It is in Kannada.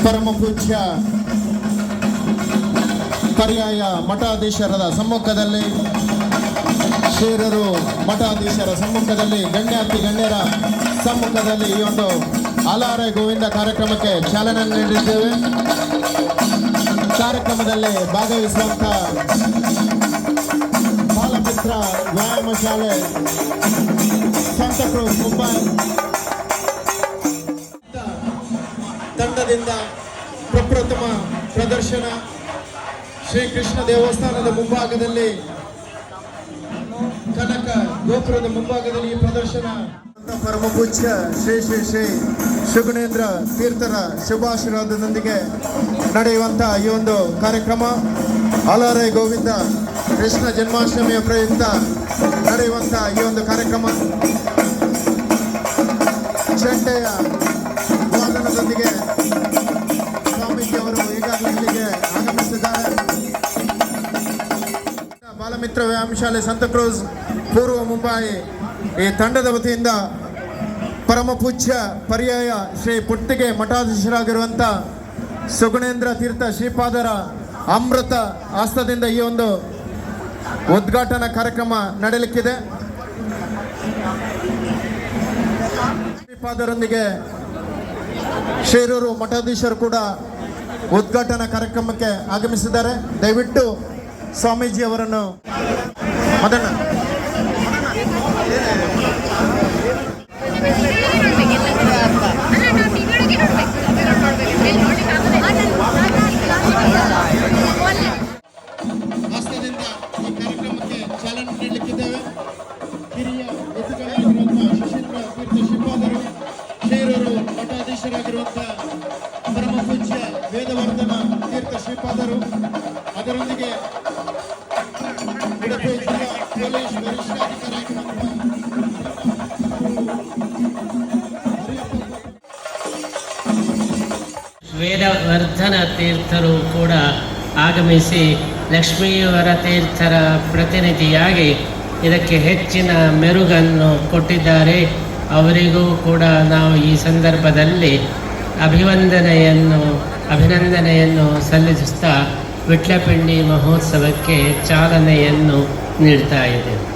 ಪರಮ ಪೂಜ್ಯ ಪರ್ಯಾಯ ಮಠಾಧೀಶರದ ಸಮ್ಮುಖದಲ್ಲಿ ಶೇರೂರು ಮಠಾಧೀಶರ ಸಮ್ಮುಖದಲ್ಲಿ ಗಣ್ಯಾತಿ ಗಣ್ಯರ ಸಮ್ಮುಖದಲ್ಲಿ ಈ ಒಂದು ಆಲಾರೆ ಗೋವಿಂದ ಕಾರ್ಯಕ್ರಮಕ್ಕೆ ಚಾಲನೆ ನೀಡಿದ್ದೇವೆ. ಕಾರ್ಯಕ್ರಮದಲ್ಲಿ ಭಾಗವಹಿಸುವಂತ ಬಾಲಮಿತ್ರ ವ್ಯಾಯಾಮ ಶಾಲೆ ಸಂತಕ್ರೂಸ್ ಮುಂಬೈ ತಂಡದಿಂದ ಪ್ರಪ್ರಥಮ ಪ್ರದರ್ಶನ ಶ್ರೀಕೃಷ್ಣ ದೇವಸ್ಥಾನದ ಮುಂಭಾಗದಲ್ಲಿ ಕನಕ ಗೋಪುರದ ಮುಂಭಾಗದಲ್ಲಿ ಈ ಪ್ರದರ್ಶನ ಪರಮ ಪೂಜ್ಯ ಶ್ರೀ ಶ್ರೀ ಶ್ರೀ ಸುಗುಣೇಂದ್ರ ತೀರ್ಥರ ಶುಭಾಶೀರ್ವಾದದೊಂದಿಗೆ ನಡೆಯುವಂತಹ ಈ ಒಂದು ಕಾರ್ಯಕ್ರಮ ಆಲಾರೆ ಗೋವಿಂದ ಕೃಷ್ಣ ಜನ್ಮಾಷ್ಟಮಿಯ ಪ್ರಯುಕ್ತ ನಡೆಯುವಂತಹ ಈ ಒಂದು ಕಾರ್ಯಕ್ರಮ ಚಂಡೆಯ ವಾದನದೊಂದಿಗೆ ಸ್ವಾಮೀಜಿ ಅವರು ಈಗಾಗಲೇ ಇಲ್ಲಿಗೆ ಆಗಮಿಸಿದ್ದಾರೆ. ಬಾಲಮಿತ್ರ ವ್ಯಾಯಾಮ ಶಾಲೆ ಸಂತಕ್ರೂಸ್ ಪೂರ್ವ ಮುಂಬೈ ಈ ತಂಡದ ವತಿಯಿಂದ ಪರಮ ಪೂಜ್ಯ ಪರ್ಯಾಯ ಶ್ರೀ ಪುಟ್ಟಿಗೆ ಮಠಾಧೀಶರಾಗಿರುವಂಥ ಸುಗುಣೇಂದ್ರ ತೀರ್ಥ ಶ್ರೀಪಾದರ ಅಮೃತ ಹಸ್ತದಿಂದ ಈ ಒಂದು ಉದ್ಘಾಟನಾ ಕಾರ್ಯಕ್ರಮ ನಡೆಯಲಿಕ್ಕಿದೆ. ಶ್ರೀಪಾದರೊಂದಿಗೆ ಶೇರೂರು ಮಠಾಧೀಶರು ಕೂಡ ಉದ್ಘಾಟನಾ ಕಾರ್ಯಕ್ರಮಕ್ಕೆ ಆಗಮಿಸಿದ್ದಾರೆ. ದಯವಿಟ್ಟು ಸ್ವಾಮೀಜಿ ಅವರನ್ನು ಮದನ ಹಸ್ತದಿಂದ ಈ ಕಾರ್ಯಕ್ರಮಕ್ಕೆ ಚಾಲನೆ ನೀಡಲಿಕ್ಕಿದ್ದೇವೆ. ಹಿರಿಯ ಯತಿಗಳಾಗಿರುವಂತಹ ಶಶೀಂದ್ರ ತೀರ್ಥ ಶ್ರೀಪಾದರು, ಶೇರೂರು ಮಠಾಧೀಶರಾಗಿರುವಂತಹ ಪರಮ ಪೂಜ್ಯ ವೇದವರ್ಧನ ತೀರ್ಥ ಶ್ರೀಪಾದರು, ಅದರೊಂದಿಗೆ ಉಡುಪಿ ಜಿಲ್ಲಾ ಪೊಲೀಸ್ ವರಿಷ್ಠಾಧಿಕಾರಿಯಾಗಿರುವಂತಹ ವೇದವರ್ಧನ ತೀರ್ಥರು ಕೂಡ ಆಗಮಿಸಿ ಲಕ್ಷ್ಮೀವರ ತೀರ್ಥರ ಪ್ರತಿನಿಧಿಯಾಗಿ ಇದಕ್ಕೆ ಹೆಚ್ಚಿನ ಮೆರುಗನ್ನು ಕೊಟ್ಟಿದ್ದಾರೆ. ಅವರಿಗೂ ಕೂಡ ನಾವು ಈ ಸಂದರ್ಭದಲ್ಲಿ ಅಭಿನಂದನೆಯನ್ನು ಸಲ್ಲಿಸುತ್ತಾ ವಿಟ್ಲಪಿಂಡಿ ಮಹೋತ್ಸವಕ್ಕೆ ಚಾಲನೆಯನ್ನು ನೀಡ್ತಾ ಇದ್ದೇವೆ.